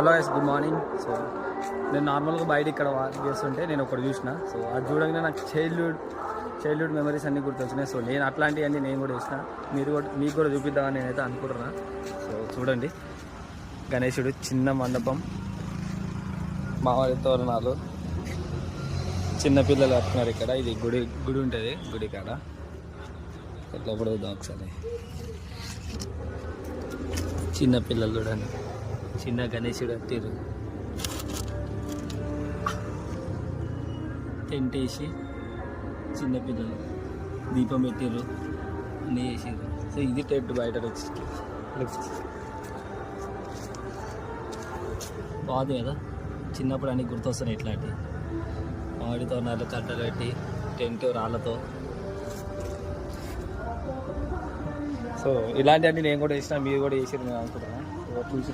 Hello guys, good morning. So నేను నార్మల్గా బయట ఇక్కడ వాక్ చేస్తుంటే నేను ఒకటి చూసిన. సో అది చూడగానే నాకు చైల్డ్హుడ్ మెమరీస్ అన్నీ గుర్తొచ్చినాయి. సో నేను అట్లాంటివన్నీ నేను కూడా చూసిన. మీకు కూడా చూపిద్దామని నేనైతే అనుకుంటున్నా. సో చూడండి, గణేశుడు చిన్న మండపం, మామిడి తోరణాలు, చిన్నపిల్లలు వస్తున్నారు ఇక్కడ. ఇది గుడి ఉంటుంది, గుడి కాడ ఎట్లా కూడా ఒకసారి చిన్నపిల్లలు చూడండి, చిన్న గణేశుడు అట్టిరు, టెంట్ వేసి చిన్నపిల్లలు దీపం పెట్టిర్రు, అన్నీ చేసిర్రు. సో ఇది టెంట్ బయట వచ్చి బాగుంది కదా. చిన్నప్పుడు అన్నీ గుర్తొస్తున్నాయి ఇట్లాంటివి. మామిడి తోరణాలు కట్టలు పెట్టి టెంట్ రాళ్ళతో. సో ఇలాంటివన్నీ నేను కూడా వేసిన, మీరు కూడా వేసారు నేను అనుకుంటున్నాను. సో చూసి